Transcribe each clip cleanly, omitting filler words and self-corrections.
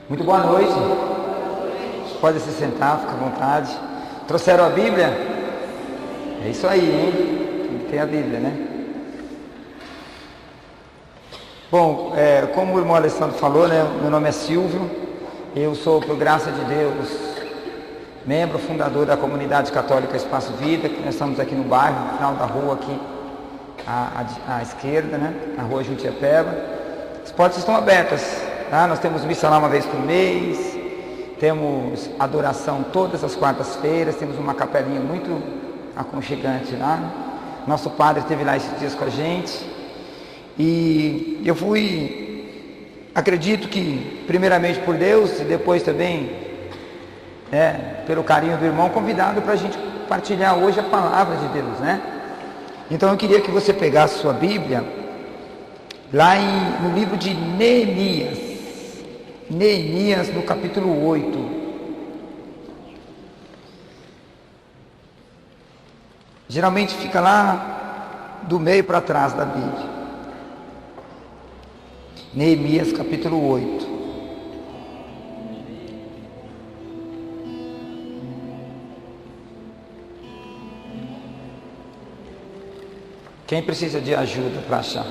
Muito boa noite. Pode se sentar, fica à vontade. Trouxeram a Bíblia? É isso aí, hein? Tem que ter a Bíblia, né? Bom, como o irmão Alessandro falou, né? Meu nome é Silvio. Eu sou, por graça de Deus, membro fundador da Comunidade Católica Espaço Vida, que nós estamos aqui no bairro, no final da rua aqui, à esquerda, né? Na rua Jutiapeba. As portas estão abertas, tá? Nós temos missa lá uma vez por mês, temos adoração todas as quartas-feiras, temos uma capelinha muito aconchegante lá. Nosso padre esteve lá esses dias com a gente. E eu acredito que primeiramente por Deus e depois também pelo carinho do irmão, convidado para a gente partilhar hoje a palavra de Deus, né? Então eu queria que você pegasse sua Bíblia lá no livro de Neemias, no capítulo 8. Geralmente fica lá do meio para trás da Bíblia. Neemias capítulo 8. Quem precisa de ajuda para achar?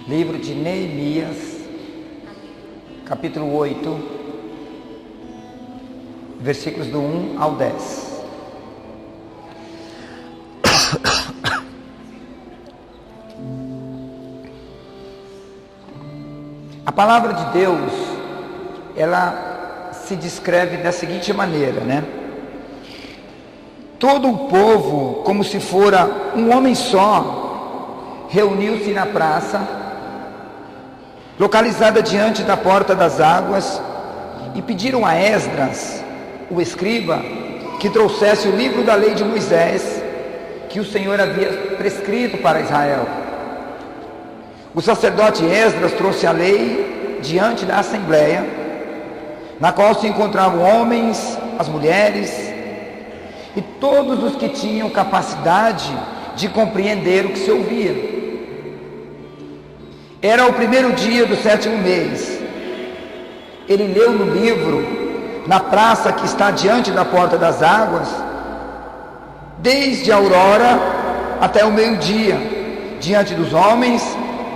Livro de Neemias, capítulo 8, versículos do 1 ao 10. A palavra de Deus, ela se descreve da seguinte maneira, né? Todo o povo, como se fora um homem só, reuniu-se na praça, localizada diante da porta das águas, e pediram a Esdras, o escriba, que trouxesse o livro da lei de Moisés, que o Senhor havia prescrito para Israel. O sacerdote Esdras trouxe a lei diante da assembleia, na qual se encontravam homens, as mulheres e todos os que tinham capacidade de compreender o que se ouvia. Era o primeiro dia do 7º mês. Ele leu no livro, na praça que está diante da porta das águas, desde a aurora até o meio-dia, diante dos homens,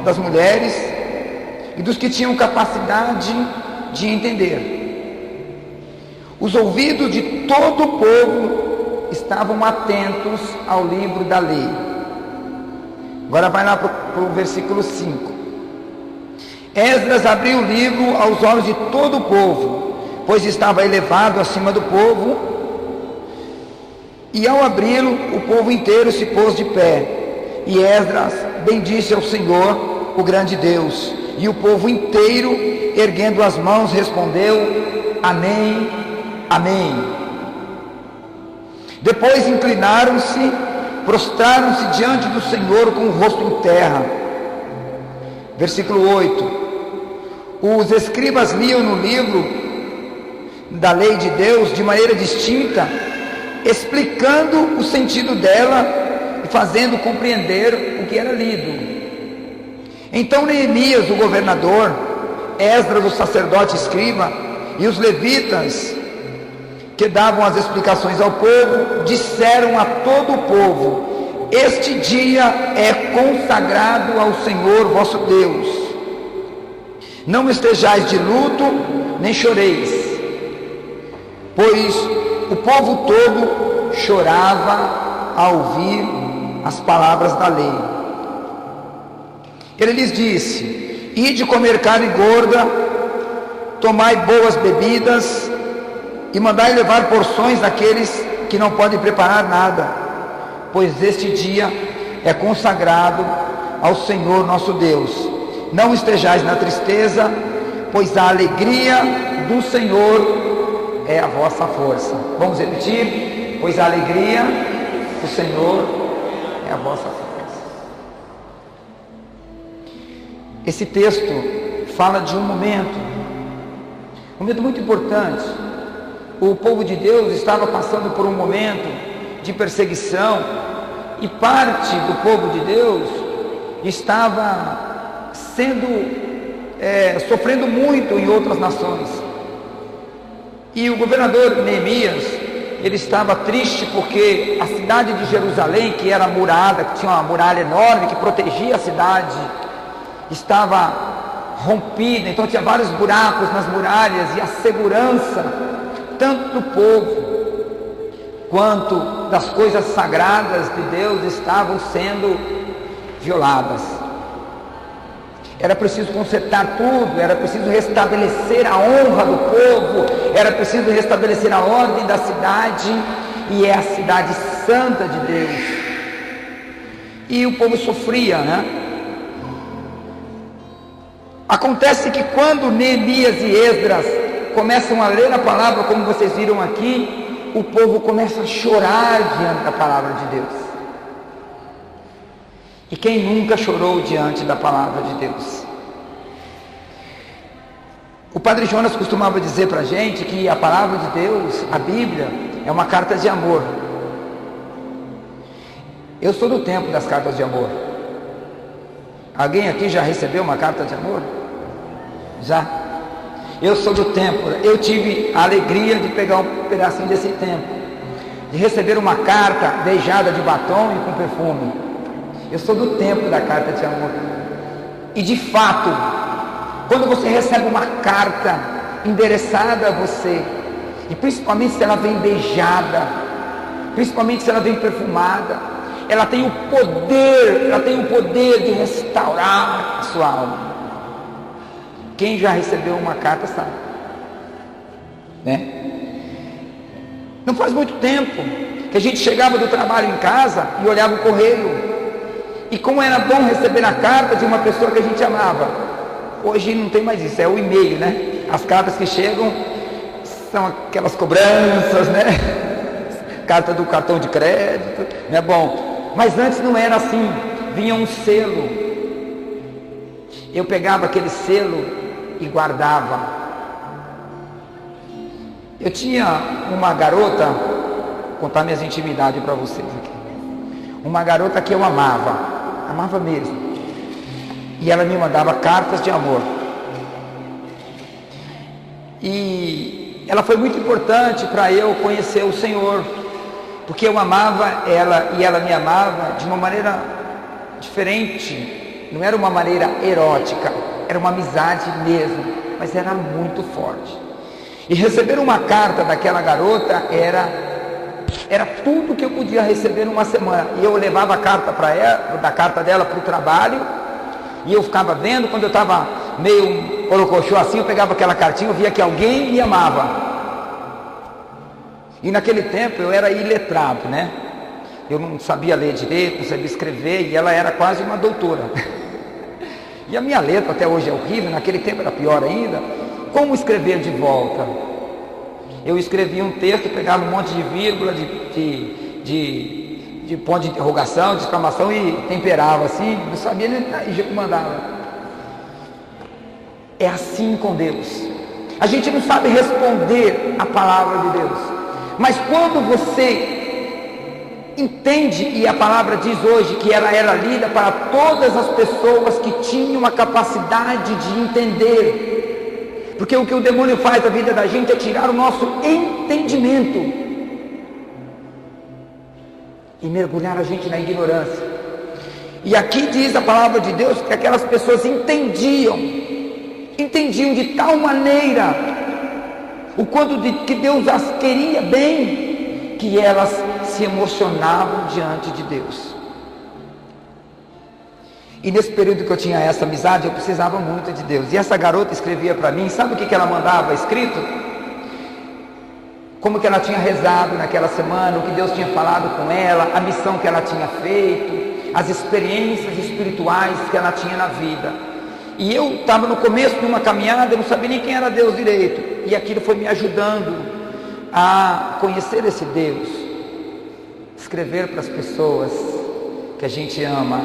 das mulheres e dos que tinham capacidade de entender. Os ouvidos de todo o povo estavam atentos ao livro da lei. Agora vai lá para o versículo 5. Esdras abriu o livro aos olhos de todo o povo, pois estava elevado acima do povo, e ao abri-lo, o povo inteiro se pôs de pé, e Esdras bendisse ao Senhor, o grande Deus, e o povo inteiro, erguendo as mãos, respondeu: Amém, Amém. Depois inclinaram-se, prostraram-se diante do Senhor com o rosto em terra. Versículo 8. Os escribas liam no livro da lei de Deus de maneira distinta, explicando o sentido dela e fazendo compreender o que era lido. Então Neemias, o governador, Esdras, o sacerdote escriba, e os levitas, que davam as explicações ao povo, disseram a todo o povo: Este dia é consagrado ao Senhor vosso Deus. Não estejais de luto, nem choreis, pois o povo todo chorava ao ouvir as palavras da lei. Ele lhes disse: Ide comer carne gorda, tomai boas bebidas, e mandai levar porções daqueles que não podem preparar nada, pois este dia é consagrado ao Senhor nosso Deus. Não estejais na tristeza, pois a alegria do Senhor é a vossa força. Vamos repetir? Pois a alegria do Senhor é a vossa força. Esse texto fala de um momento muito importante. O povo de Deus estava passando por um momento de perseguição, e parte do povo de Deus estava sofrendo muito em outras nações. E o governador Neemias, ele estava triste porque a cidade de Jerusalém, que era murada, que tinha uma muralha enorme que protegia a cidade, estava rompida, então tinha vários buracos nas muralhas, e a segurança, tanto do povo quanto das coisas sagradas de Deus, estavam sendo violadas. Era preciso consertar tudo, era preciso restabelecer a honra do povo, era preciso restabelecer a ordem da cidade, e é a cidade santa de Deus. E o povo sofria, né? Acontece que quando Neemias e Esdras começam a ler a palavra, como vocês viram aqui, o povo começa a chorar diante da palavra de Deus. E quem nunca chorou diante da palavra de Deus? O Padre Jonas costumava dizer para a gente que a palavra de Deus, a Bíblia, é uma carta de amor. Eu sou do tempo das cartas de amor. Alguém aqui já recebeu uma carta de amor? Já? Eu sou do tempo. Eu tive a alegria de pegar um pedacinho desse tempo, de receber uma carta beijada de batom e com perfume. Eu sou do tempo da carta de amor. E de fato, quando você recebe uma carta endereçada a você, e principalmente se ela vem beijada, principalmente se ela vem perfumada, ela tem o poder de restaurar a sua alma. Quem já recebeu uma carta sabe, né? Não faz muito tempo que a gente chegava do trabalho em casa e olhava o correio, e como era bom receber a carta de uma pessoa que a gente amava. Hoje não tem mais isso, é o e-mail, né? As cartas que chegam são aquelas cobranças, né? Carta do cartão de crédito, né? Bom, mas antes não era assim, vinha um selo. Eu pegava aquele selo e guardava. Eu tinha uma garota, vou contar minhas intimidades para vocês aqui. Uma garota que eu amava mesmo. E ela me mandava cartas de amor. E ela foi muito importante para eu conhecer o Senhor, porque eu amava ela e ela me amava de uma maneira diferente. Não era uma maneira erótica, era uma amizade mesmo, mas era muito forte. E receber uma carta daquela garota era tudo que eu podia receber numa semana. E eu levava a carta para ela, da carta dela para o trabalho, e eu ficava vendo. Quando eu estava meio corocochô assim, eu pegava aquela cartinha, eu via que alguém me amava. E naquele tempo eu era iletrado, né? Eu não sabia ler direito, não sabia escrever, e ela era quase uma doutora. E a minha letra até hoje é horrível, naquele tempo era pior ainda. Como escrever de volta? Eu escrevia um texto, pegava um monte de vírgula, de ponto de interrogação, de exclamação, e temperava assim, não sabia nem e já mandava. É assim com Deus. A gente não sabe responder a palavra de Deus, mas quando você entende, e a palavra diz hoje que ela era lida para todas as pessoas que tinham a capacidade de entender, porque o que o demônio faz na vida da gente é tirar o nosso entendimento e mergulhar a gente na ignorância. E aqui diz a palavra de Deus que aquelas pessoas entendiam de tal maneira o quanto que Deus as queria bem, que elas se emocionavam diante de Deus. E nesse período que eu tinha essa amizade, eu precisava muito de Deus. E essa garota escrevia para mim, sabe o que ela mandava escrito? Como que ela tinha rezado naquela semana, o que Deus tinha falado com ela, a missão que ela tinha feito, as experiências espirituais que ela tinha na vida. E eu estava no começo de uma caminhada, eu não sabia nem quem era Deus direito, e aquilo foi me ajudando a conhecer esse Deus. Escrever para as pessoas que a gente ama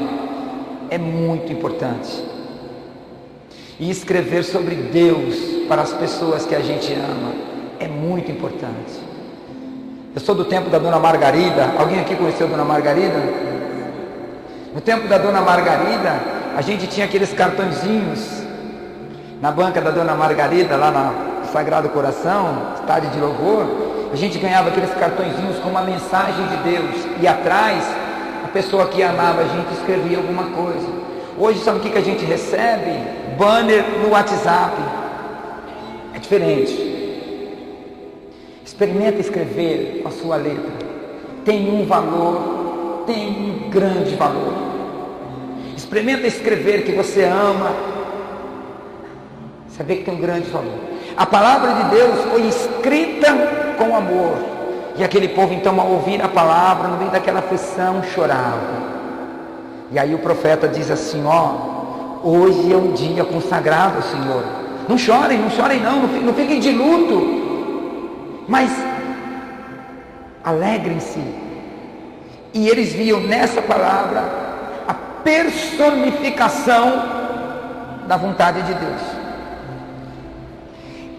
é muito importante, e escrever sobre Deus para as pessoas que a gente ama é muito importante. Eu sou do tempo da Dona Margarida. Alguém aqui conheceu a Dona Margarida? No tempo da Dona Margarida, a gente tinha aqueles cartõezinhos na banca da Dona Margarida, lá no Sagrado Coração, estádio de louvor. A gente ganhava aqueles cartõezinhos com uma mensagem de Deus, e atrás a pessoa que amava a gente escrevia alguma coisa. Hoje sabe o que a gente recebe? Banner no WhatsApp. É diferente. Experimenta escrever com a sua letra. Tem um valor, tem um grande valor. Experimenta escrever que você ama. Você vê que tem um grande valor. A palavra de Deus foi escrita com amor. E aquele povo então, ao ouvir a palavra, no meio daquela aflição, chorava. E aí o profeta diz assim, hoje é um dia consagrado ao Senhor. Não chorem não fiquem de luto. Mas alegrem-se. E eles viam nessa palavra a personificação da vontade de Deus.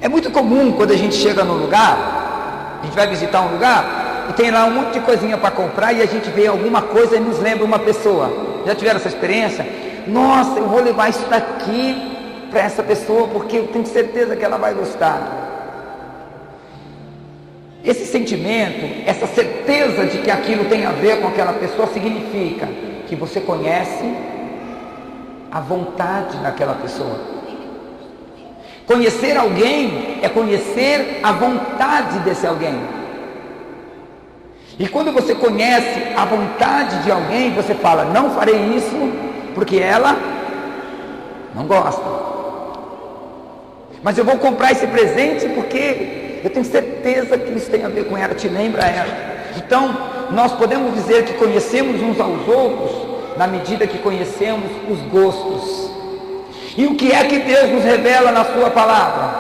É muito comum quando a gente chega num lugar, a gente vai visitar um lugar e tem lá um monte de coisinha para comprar e a gente vê alguma coisa e nos lembra uma pessoa. Já tiveram essa experiência? Nossa, eu vou levar isso daqui para essa pessoa porque eu tenho certeza que ela vai gostar. Esse sentimento, essa certeza de que aquilo tem a ver com aquela pessoa significa que você conhece a vontade daquela pessoa. Conhecer alguém é conhecer a vontade desse alguém. E quando você conhece a vontade de alguém, você fala, não farei isso porque ela não gosta. Mas eu vou comprar esse presente porque eu tenho certeza que isso tem a ver com ela, te lembra ela. Então, nós podemos dizer que conhecemos uns aos outros na medida que conhecemos os gostos. E o que é que Deus nos revela na sua palavra?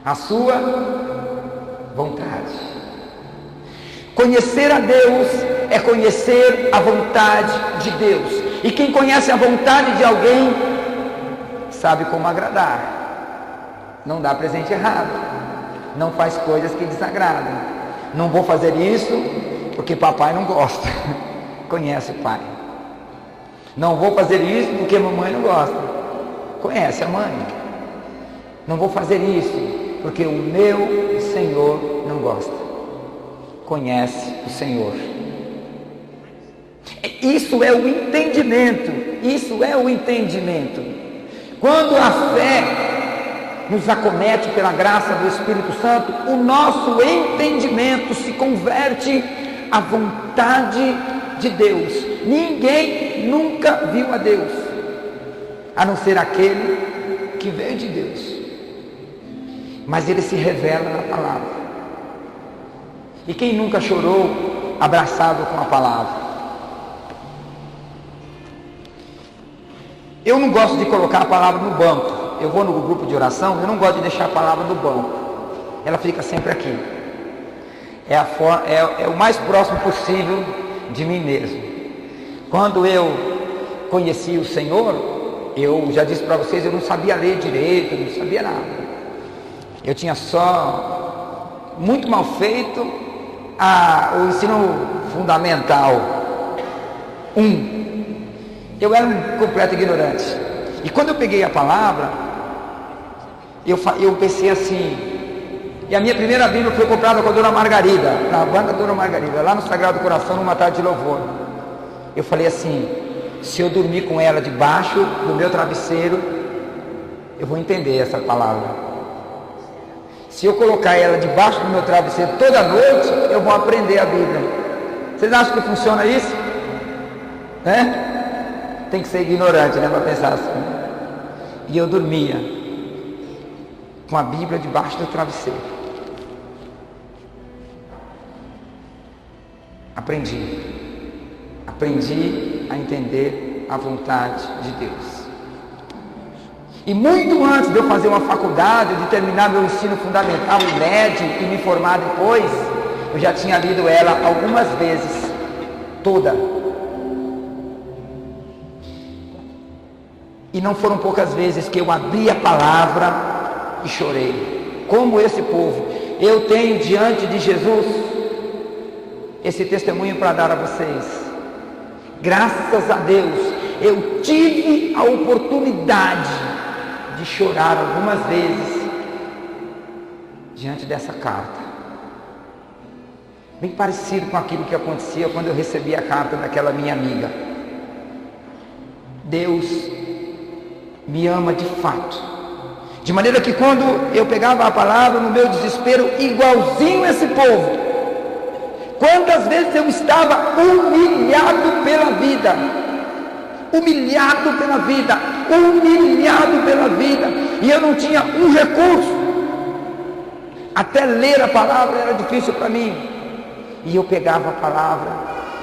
A sua vontade. Conhecer a Deus é conhecer a vontade de Deus. E quem conhece a vontade de alguém, sabe como agradar. Não dá presente errado. Não faz coisas que desagradam. Não vou fazer isso porque papai não gosta. Conhece o pai. Não vou fazer isso porque mamãe não gosta. Conhece a mãe. Não vou fazer isso porque o meu Senhor não gosta. Conhece o Senhor. Isso é o entendimento. Isso é o entendimento. Quando a fé nos acomete pela graça do Espírito Santo, o nosso entendimento se converte à vontade de Deus. Ninguém nunca viu a Deus, a não ser aquele que veio de Deus. Mas ele se revela na palavra. E quem nunca chorou abraçado com a palavra? Eu não gosto de colocar a palavra no banco. Eu vou no grupo de oração, eu não gosto de deixar a palavra no banco. Ela fica sempre aqui. É o mais próximo possível de mim mesmo. Quando eu conheci o Senhor, eu já disse para vocês, eu não sabia ler direito, eu não sabia nada. Eu tinha só, muito mal feito, o ensino fundamental 1. Eu era um completo ignorante. E quando eu peguei a palavra, eu pensei assim, e a minha primeira Bíblia foi comprada com a Dona Margarida, na banca da Dona Margarida, lá no Sagrado Coração, numa tarde de louvor. Eu falei assim, se eu dormir com ela debaixo do meu travesseiro, eu vou entender essa palavra. Se eu colocar ela debaixo do meu travesseiro toda noite, eu vou aprender a Bíblia. Vocês acham que funciona isso? Tem que ser ignorante, né, para pensar assim. E eu dormia com a Bíblia debaixo do travesseiro. Aprendi a entender a vontade de Deus. E muito antes de eu fazer uma faculdade, de terminar meu ensino fundamental e médio e me formar depois, eu já tinha lido ela algumas vezes, toda. E não foram poucas vezes que eu abri a palavra e chorei. Como esse povo, eu tenho diante de Jesus esse testemunho para dar a vocês. Graças a Deus, Eu tive a oportunidade de chorar algumas vezes diante dessa carta. Bem parecido com aquilo que acontecia quando eu recebi a carta daquela minha amiga. Deus me ama de fato, de maneira que quando eu pegava a palavra no meu desespero, igualzinho esse povo, quantas vezes eu estava humilhado pela vida, e eu não tinha um recurso, até ler a palavra era difícil para mim, e eu pegava a palavra,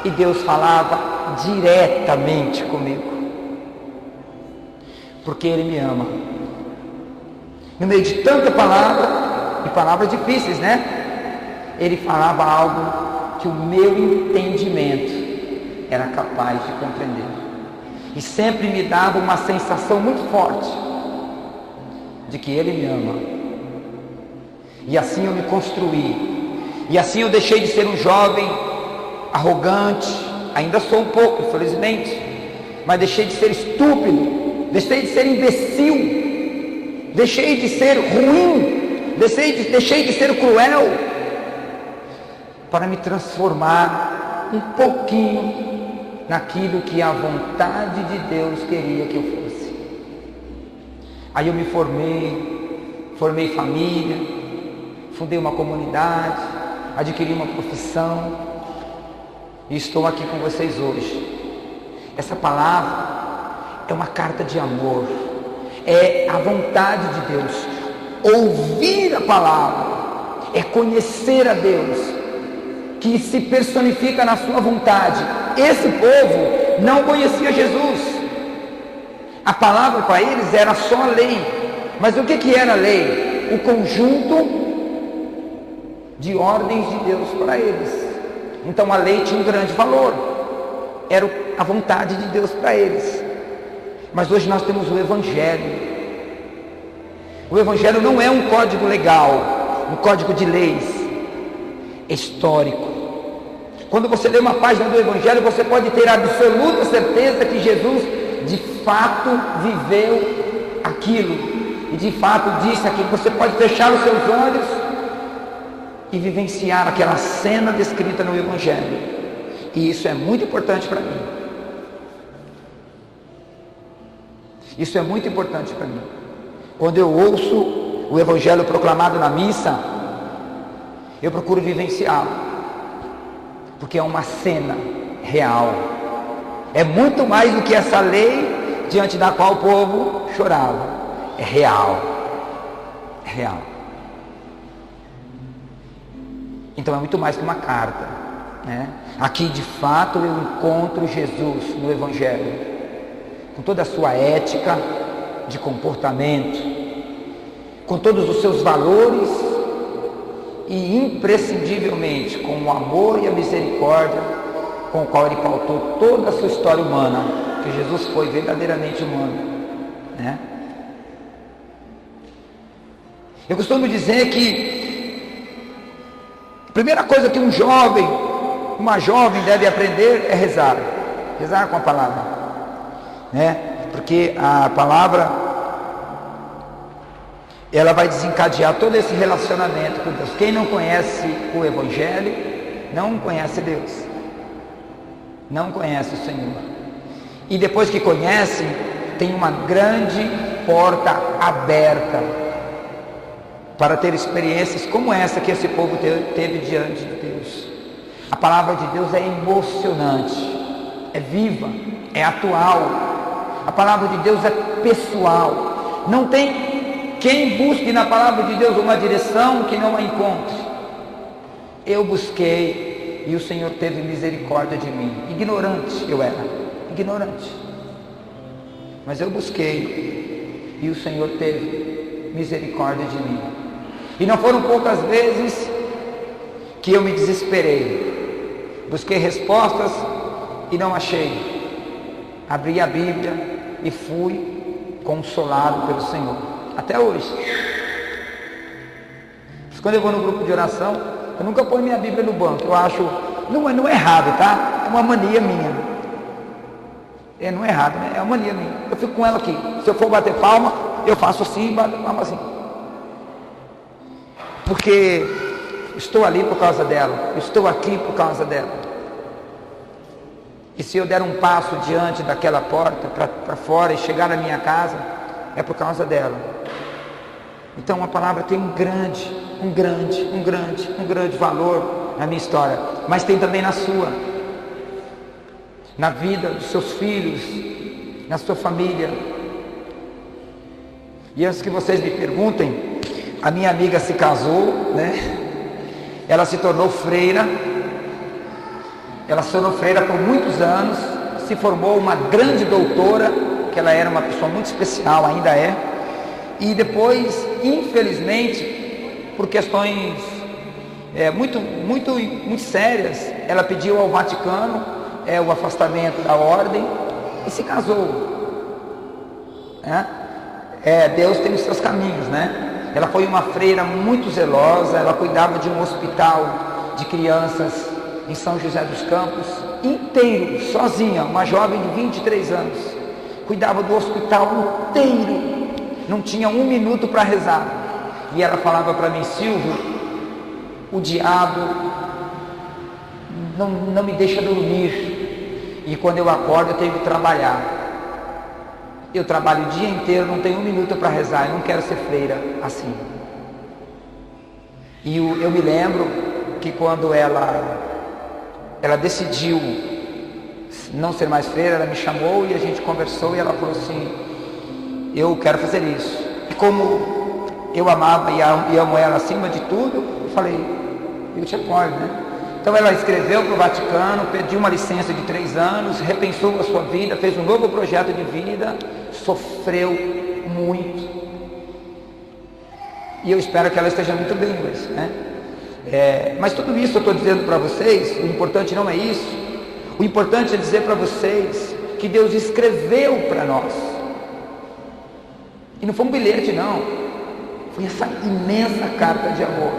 e Deus falava diretamente comigo, porque Ele me ama. No meio de tanta palavra, e palavras difíceis, né? Ele falava algo que o meu entendimento era capaz de compreender, e sempre me dava uma sensação muito forte de que Ele me ama. E assim eu me construí, e assim eu deixei de ser um jovem arrogante, ainda sou um pouco, infelizmente, mas deixei de ser estúpido, deixei de ser imbecil, deixei de ser ruim, deixei de ser cruel, para me transformar um pouquinho naquilo que a vontade de Deus queria que eu fosse. Aí eu me formei família, fundei uma comunidade, adquiri uma profissão, e estou aqui com vocês hoje. Essa palavra é uma carta de amor, é a vontade de Deus. Ouvir a palavra é conhecer a Deus, que se personifica na sua vontade. Esse povo não conhecia Jesus, a palavra para eles era só a lei. Mas o que era a lei? O conjunto de ordens de Deus para eles. Então a lei tinha um grande valor, era a vontade de Deus para eles. Mas hoje nós temos o Evangelho. O Evangelho não é um código legal, um código de leis, é histórico. Quando você lê uma página do Evangelho, você pode ter absoluta certeza que Jesus de fato viveu aquilo, e de fato disse aquilo. Você pode fechar os seus olhos e vivenciar aquela cena descrita no Evangelho, e isso é muito importante para mim. Isso é muito importante para mim. Quando eu ouço o Evangelho proclamado na missa, eu procuro vivenciá-lo, porque é uma cena real. É muito mais do que essa lei diante da qual o povo chorava. É real. É real. Então é muito mais que uma carta, né? Aqui de fato eu encontro Jesus no Evangelho, com toda a sua ética de comportamento, com todos os seus valores, e imprescindivelmente com o amor e a misericórdia com o qual Ele pautou toda a sua história humana, que Jesus foi verdadeiramente humano, né? Eu costumo dizer que a primeira coisa que uma jovem deve aprender é rezar com a palavra, né? Porque a palavra, ela vai desencadear todo esse relacionamento com Deus. Quem não conhece o Evangelho não conhece Deus, não conhece o Senhor, e depois que conhece, tem uma grande porta aberta para ter experiências como essa que esse povo teve diante de Deus. A palavra de Deus é emocionante, é viva, é atual. A palavra de Deus é pessoal. Não tem quem busque na palavra de Deus uma direção que não a encontre. Eu busquei e o Senhor teve misericórdia de mim. Ignorante eu era, ignorante. Mas eu busquei e o Senhor teve misericórdia de mim. E não foram poucas vezes que eu me desesperei. Busquei respostas e não achei. Abri a Bíblia e fui consolado pelo Senhor. Até hoje. Quando eu vou no grupo de oração, eu nunca ponho minha Bíblia no banco. Eu acho, não é errado, tá? É uma mania minha. Não é errado, né? É uma mania minha. Eu fico com ela aqui. Se eu for bater palma, eu faço assim, bato palma assim. Porque estou ali por causa dela. Estou aqui por causa dela. E se eu der um passo diante daquela porta para fora e chegar na minha casa, é por causa dela. Então a palavra tem um grande valor na minha história, mas tem também na sua, na vida dos seus filhos, na sua família. E antes que vocês me perguntem, a minha amiga se casou, né? Ela se tornou freira. Ela se tornou freira por muitos anos, se formou uma grande doutora, que ela era uma pessoa muito especial, ainda é. E depois, infelizmente, por questões muito sérias, ela pediu ao Vaticano o afastamento da ordem e se casou. Deus tem os seus caminhos, né? Ela foi uma freira muito zelosa, ela cuidava de um hospital de crianças em São José dos Campos, inteiro, sozinha, uma jovem de 23 anos, cuidava do hospital inteiro, não tinha um minuto para rezar. E ela falava para mim: Silvio, o diabo não me deixa dormir, e quando eu acordo eu tenho que trabalhar. Eu trabalho o dia inteiro, não tenho um minuto para rezar, eu não quero ser freira assim. E eu me lembro que quando ela decidiu não ser mais freira, ela me chamou e a gente conversou, e ela falou assim: eu quero fazer isso. E como eu amava e amo ela acima de tudo, eu falei: eu te apoio, né? Então ela escreveu para o Vaticano, pediu uma licença de 3 anos, repensou a sua vida, fez um novo projeto de vida, sofreu muito. E eu espero que ela esteja muito bem com isso, né? Mas tudo isso eu estou dizendo para vocês, o importante não é isso. O importante é dizer para vocês que Deus escreveu para nós. E não foi um bilhete, não. Foi essa imensa carta de amor.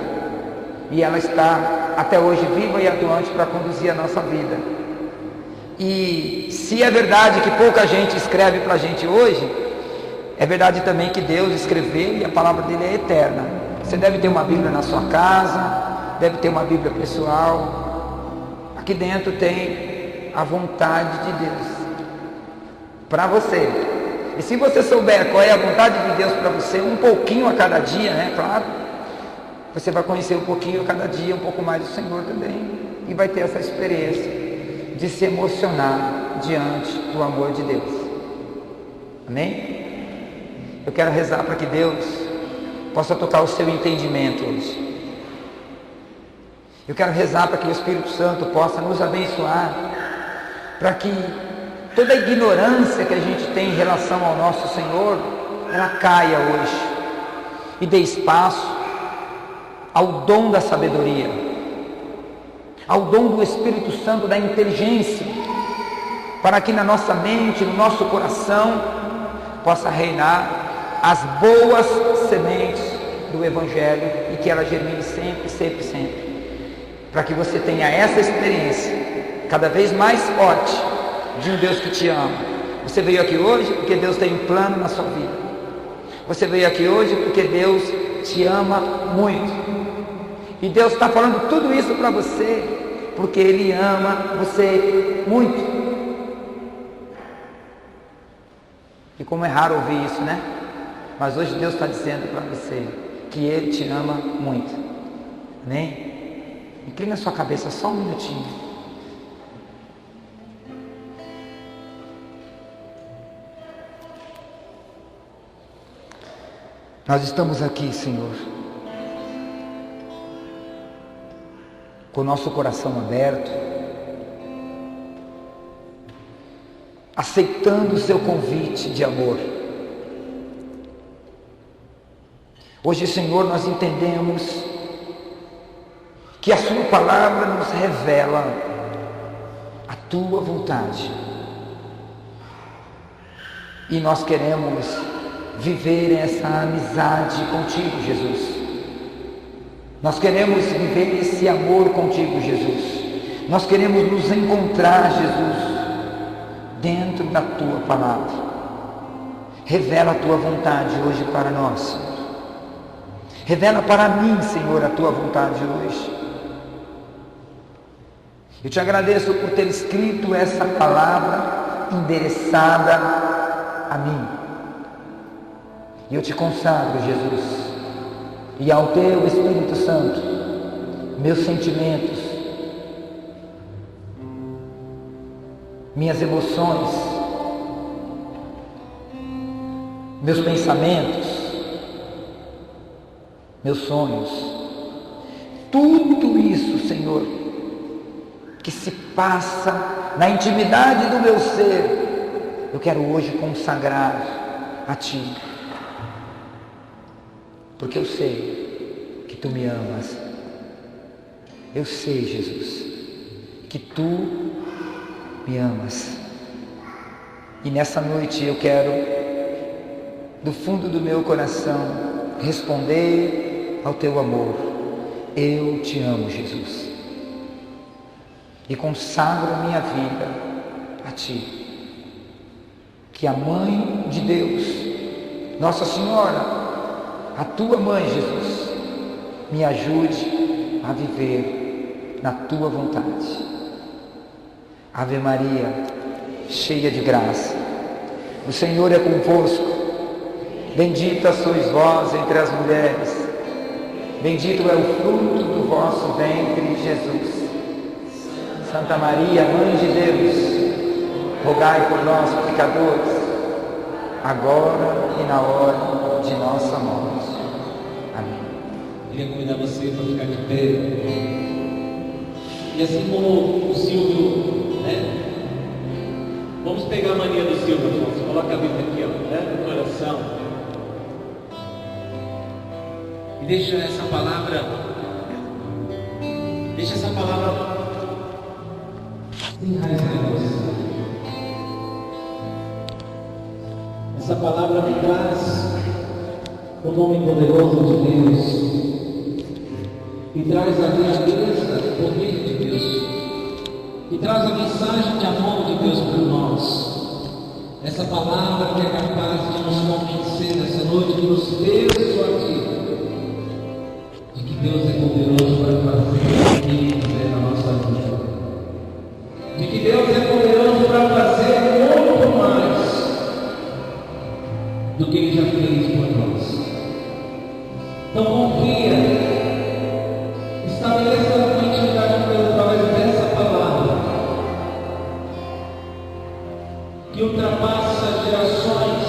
E ela está até hoje viva e atuante para conduzir a nossa vida. E se é verdade que pouca gente escreve para a gente hoje, é verdade também que Deus escreveu e a palavra dele é eterna. Você deve ter uma Bíblia na sua casa, deve ter uma Bíblia pessoal. Aqui dentro tem a vontade de Deus para você. E se você souber qual é a vontade de Deus para você, um pouquinho a cada dia, né? Claro, você vai conhecer um pouquinho a cada dia, um pouco mais do Senhor também, e vai ter essa experiência de se emocionar diante do amor de Deus. Amém? Eu quero rezar para que Deus possa tocar o seu entendimento hoje. Eu quero rezar para que o Espírito Santo possa nos abençoar, para que toda a ignorância que a gente tem em relação ao nosso Senhor, ela caia hoje e dê espaço ao dom da sabedoria, ao dom do Espírito Santo, da inteligência, para que na nossa mente, no nosso coração, possa reinar as boas sementes do Evangelho e que ela germine sempre, sempre, sempre, para que você tenha essa experiência cada vez mais forte de um Deus que te ama. Você veio aqui hoje porque Deus tem um plano na sua vida. Você veio aqui hoje porque Deus te ama muito. E Deus está falando tudo isso para você porque Ele ama você muito. E como é raro ouvir isso, né? Mas hoje Deus está dizendo para você que Ele te ama muito. Amém? Inclina a sua cabeça só um minutinho. Nós estamos aqui, Senhor, com o nosso coração aberto, aceitando o seu convite de amor. Hoje, Senhor, nós entendemos que a sua palavra nos revela a tua vontade. E nós queremos viver essa amizade contigo, Jesus. Nós queremos viver esse amor contigo, Jesus. Nós queremos nos encontrar, Jesus, dentro na tua palavra. Revela a tua vontade hoje para nós, Senhor. Revela para mim, Senhor, a tua vontade hoje. Eu te agradeço por ter escrito essa palavra endereçada a mim. E eu te consagro, Jesus, e ao teu Espírito Santo, meus sentimentos, minhas emoções, meus pensamentos, meus sonhos, tudo isso, Senhor, que se passa na intimidade do meu ser, eu quero hoje consagrar a Ti, porque eu sei que Tu me amas. Eu sei, Jesus, que Tu me amas. E nessa noite eu quero, do fundo do meu coração, responder ao Teu amor. Eu te amo, Jesus. E consagro minha vida a Ti. Que a Mãe de Deus, Nossa Senhora, a Tua Mãe, Jesus, me ajude a viver na Tua vontade. Ave Maria, cheia de graça, o Senhor é convosco. Bendita sois vós entre as mulheres, bendito é o fruto do vosso ventre, Jesus. Santa Maria, Mãe de Deus, rogai por nós, pecadores, agora e na hora de nossa morte. Amém. Queria convidar você para ficar de pé. E assim como o Silvio, né? Vamos pegar a mania do Silvio, Afonso. Coloca a Bíblia aqui, ó, né? No coração. E deixa essa palavra enraizar em você. Essa palavra me traz o nome poderoso de Deus, e traz a grandeza do poder de Deus, e traz a mensagem de amor de Deus por nós. Essa palavra que é capaz de nos convencer nessa noite, que nos persuadir de que Deus é poderoso para fazer o que Ele quiser na nossa vida, de que Deus é poderoso para fazer muito mais do que Ele já fez por nós. Então confia, estabeleça uma intimidade com Deus através dessa palavra, que ultrapassa gerações,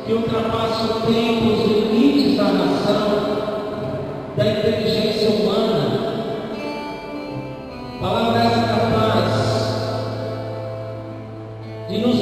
que ultrapassa o tempo, os limites da nação, da inteligência humana. Palavra essa capaz de nos